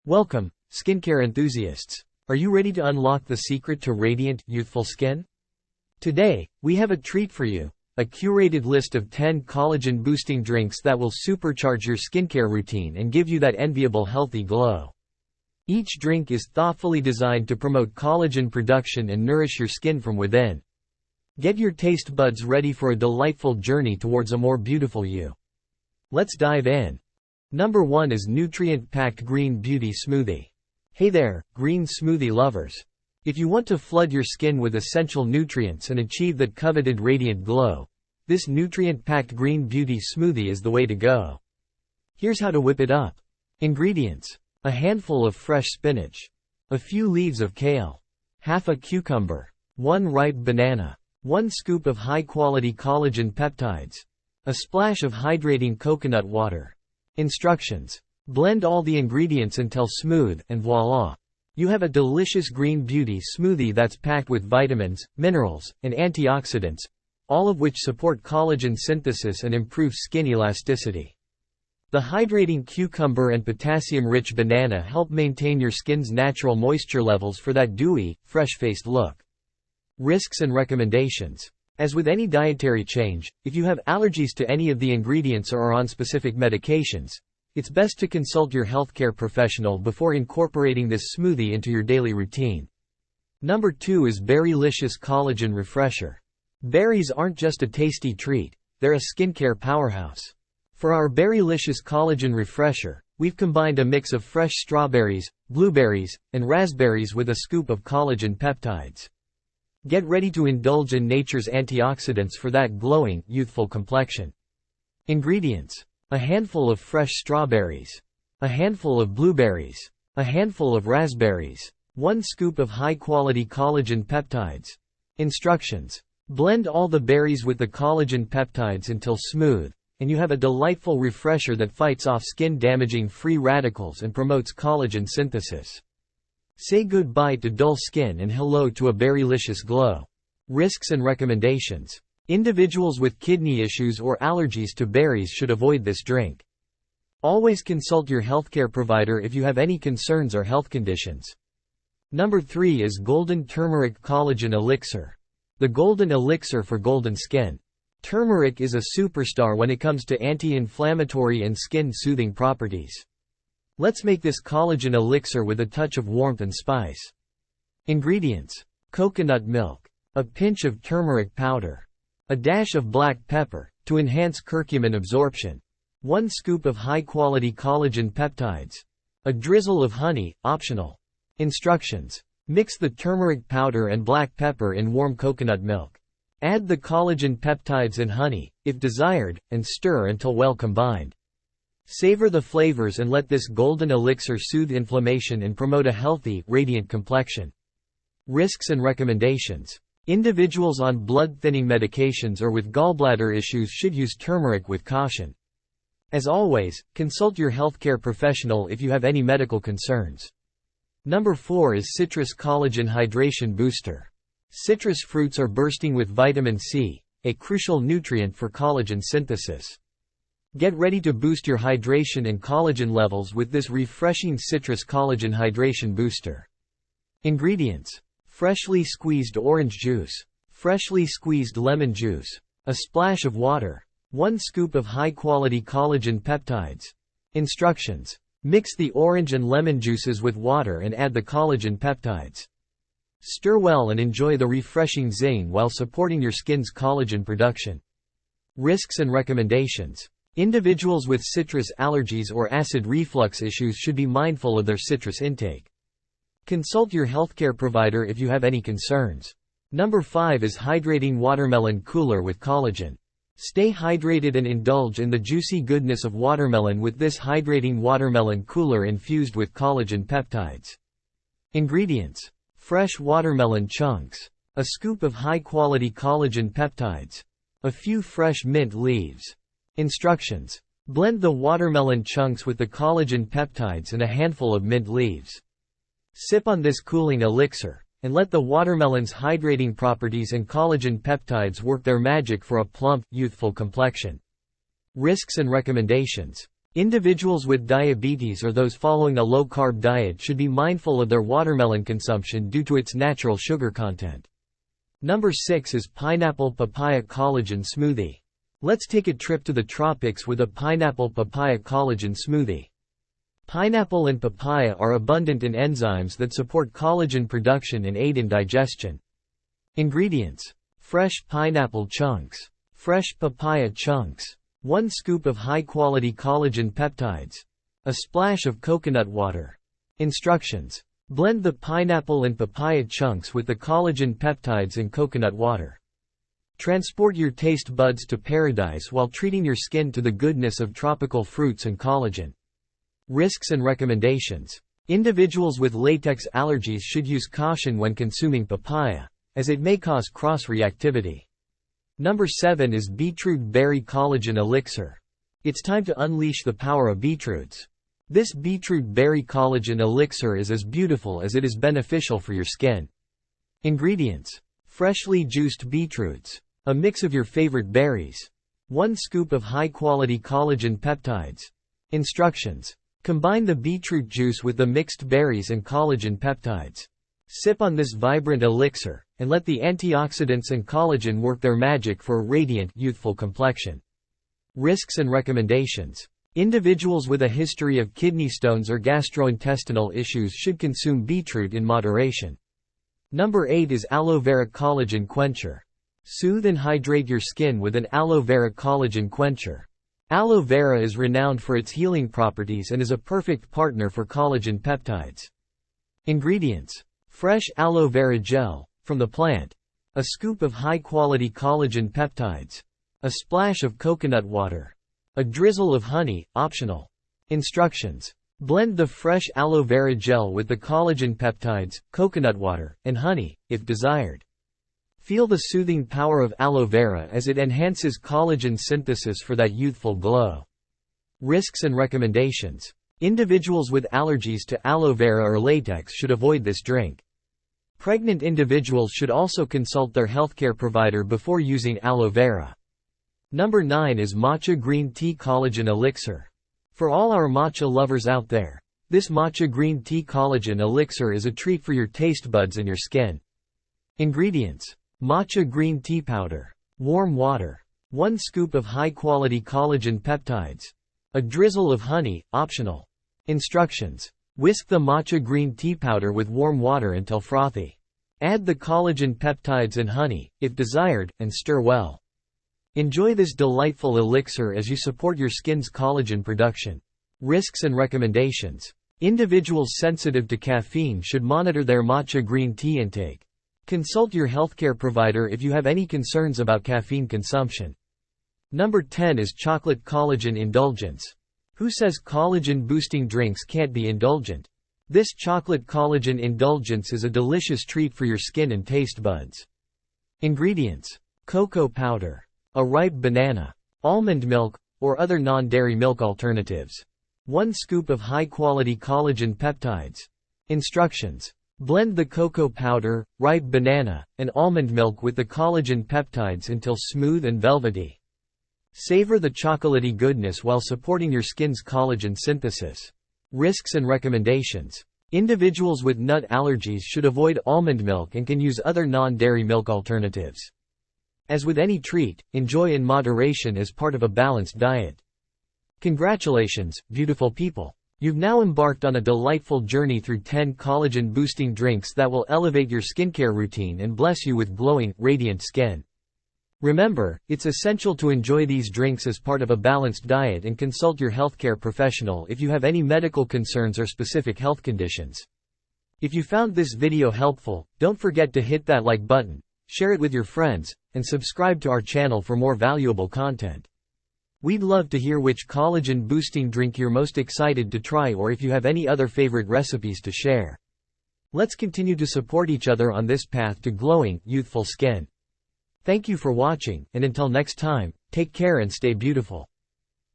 Welcome, skincare enthusiasts. Are you ready to unlock the secret to radiant, youthful skin? Today, we have a treat for you, a curated list of 10 collagen-boosting drinks that will supercharge your skincare routine and give you that enviable healthy glow. Each drink is thoughtfully designed to promote collagen production and nourish your skin from within. Get your taste buds ready for a delightful journey towards a more beautiful you. Let's dive in. Number 1 is nutrient-packed green beauty smoothie. Hey there, green smoothie lovers. If you want to flood your skin with essential nutrients and achieve that coveted radiant glow, this nutrient-packed green beauty smoothie is the way to go. Here's how to whip it up. Ingredients: a handful of fresh spinach, a few leaves of kale, half a cucumber, 1 ripe banana, 1 scoop of high-quality collagen peptides, a splash of hydrating coconut water. Instructions: blend all the ingredients until smooth, and voila! You have a delicious green beauty smoothie that's packed with vitamins, minerals, and antioxidants, all of which support collagen synthesis and improve skin elasticity. The hydrating cucumber and potassium-rich banana help maintain your skin's natural moisture levels for that dewy, fresh-faced look. Risks and recommendations: as with any dietary change, if you have allergies to any of the ingredients or are on specific medications, it's best to consult your healthcare professional before incorporating this smoothie into your daily routine. Number 2 is Berrylicious Collagen Refresher. Berries aren't just a tasty treat, they're a skincare powerhouse. For our Berrylicious Collagen Refresher, we've combined a mix of fresh strawberries, blueberries, and raspberries with a scoop of collagen peptides. Get ready to indulge in nature's antioxidants for that glowing, youthful complexion. Ingredients: a handful of fresh strawberries, a handful of blueberries, a handful of raspberries, 1 scoop of high-quality collagen peptides. Instructions: blend all the berries with the collagen peptides until smooth, and you have a delightful refresher that fights off skin-damaging free radicals and promotes collagen synthesis. Say goodbye to dull skin and hello to a berrylicious glow. Risks and recommendations: individuals with kidney issues or allergies to berries should avoid this drink. Always consult your healthcare provider if you have any concerns or health conditions. Number 3 is Golden Turmeric Collagen Elixir. The golden elixir for golden skin. Turmeric is a superstar when it comes to anti-inflammatory and skin-soothing properties. Let's make this collagen elixir with a touch of warmth and spice. Ingredients: coconut milk, a pinch of turmeric powder, a dash of black pepper, to enhance curcumin absorption, 1 scoop of high-quality collagen peptides, a drizzle of honey, optional. Instructions: mix the turmeric powder and black pepper in warm coconut milk. Add the collagen peptides and honey, if desired, and stir until well combined. Savor the flavors and let this golden elixir soothe inflammation and promote a healthy, radiant complexion. Risks and recommendations: individuals on blood-thinning medications or with gallbladder issues should use turmeric with caution. As always, consult your healthcare professional if you have any medical concerns. Number 4 is Citrus Collagen Hydration Booster. Citrus fruits are bursting with vitamin C, a crucial nutrient for collagen synthesis. Get ready to boost your hydration and collagen levels with this refreshing citrus collagen hydration booster. Ingredients: freshly squeezed orange juice, freshly squeezed lemon juice, a splash of water, 1 scoop of high-quality collagen peptides. Instructions: mix the orange and lemon juices with water and add the collagen peptides. Stir well and enjoy the refreshing zing while supporting your skin's collagen production. Risks and recommendations: individuals with citrus allergies or acid reflux issues should be mindful of their citrus intake. Consult your healthcare provider if you have any concerns. Number 5 is Hydrating Watermelon Cooler with Collagen. Stay hydrated and indulge in the juicy goodness of watermelon with this hydrating watermelon cooler infused with collagen peptides. Ingredients: fresh watermelon chunks, a scoop of high-quality collagen peptides, a few fresh mint leaves. Instructions: blend the watermelon chunks with the collagen peptides and a handful of mint leaves. Sip on this cooling elixir, and let the watermelon's hydrating properties and collagen peptides work their magic for a plump, youthful complexion. Risks and recommendations: Individuals with diabetes or those following a low-carb diet should be mindful of their watermelon consumption due to its natural sugar content. Number 6 is Pineapple Papaya Collagen Smoothie. Let's take a trip to the tropics with a Pineapple Papaya Collagen Smoothie. Pineapple and papaya are abundant in enzymes that support collagen production and aid in digestion. Ingredients: fresh pineapple chunks, fresh papaya chunks, 1 scoop of high-quality collagen peptides, a splash of coconut water. Instructions: blend the pineapple and papaya chunks with the collagen peptides and coconut water. Transport your taste buds to paradise while treating your skin to the goodness of tropical fruits and collagen. Risks and recommendations: individuals with latex allergies should use caution when consuming papaya, as it may cause cross-reactivity. Number 7 is Beetroot Berry Collagen Elixir. It's time to unleash the power of beetroots. This beetroot berry collagen elixir is as beautiful as it is beneficial for your skin. Ingredients: freshly juiced beetroots, a mix of your favorite berries, 1 scoop of high-quality collagen peptides. Instructions: combine the beetroot juice with the mixed berries and collagen peptides. Sip on this vibrant elixir, and let the antioxidants and collagen work their magic for a radiant, youthful complexion. Risks and recommendations: individuals with a history of kidney stones or gastrointestinal issues should consume beetroot in moderation. Number 8 is Aloe Vera Collagen Quencher. Soothe and hydrate your skin with an Aloe Vera Collagen Quencher. Aloe vera is renowned for its healing properties and is a perfect partner for collagen peptides. Ingredients: fresh aloe vera gel, from the plant, a scoop of high-quality collagen peptides, a splash of coconut water, a drizzle of honey, optional. Instructions: blend the fresh aloe vera gel with the collagen peptides, coconut water, and honey, if desired. Feel the soothing power of aloe vera as it enhances collagen synthesis for that youthful glow. Risks and recommendations: individuals with allergies to aloe vera or latex should avoid this drink. Pregnant individuals should also consult their healthcare provider before using aloe vera. Number 9 is Matcha Green Tea Collagen Elixir. For all our matcha lovers out there, this matcha green tea collagen elixir is a treat for your taste buds and your skin. Ingredients: matcha green tea powder, warm water, 1 scoop of high-quality collagen peptides, a drizzle of honey, optional. Instructions: whisk the matcha green tea powder with warm water until frothy. Add the collagen peptides and honey, if desired, and stir well. Enjoy this delightful elixir as you support your skin's collagen production. Risks and recommendations: individuals sensitive to caffeine should monitor their matcha green tea intake. Consult your healthcare provider if you have any concerns about caffeine consumption. Number 10 is Chocolate Collagen Indulgence. Who says collagen-boosting drinks can't be indulgent? This chocolate collagen indulgence is a delicious treat for your skin and taste buds. Ingredients: cocoa powder, a ripe banana, almond milk, or other non-dairy milk alternatives, 1 scoop of high-quality collagen peptides. Instructions: blend the cocoa powder, ripe banana, and almond milk with the collagen peptides until smooth and velvety. Savor the chocolatey goodness while supporting your skin's collagen synthesis. Risks and recommendations: individuals with nut allergies should avoid almond milk and can use other non-dairy milk alternatives. As with any treat, enjoy in moderation as part of a balanced diet. Congratulations, beautiful people! You've now embarked on a delightful journey through 10 collagen-boosting drinks that will elevate your skincare routine and bless you with glowing, radiant skin. Remember, it's essential to enjoy these drinks as part of a balanced diet and consult your healthcare professional if you have any medical concerns or specific health conditions. If you found this video helpful, don't forget to hit that like button, share it with your friends, and subscribe to our channel for more valuable content. We'd love to hear which collagen-boosting drink you're most excited to try, or if you have any other favorite recipes to share. Let's continue to support each other on this path to glowing, youthful skin. Thank you for watching, and until next time, take care and stay beautiful.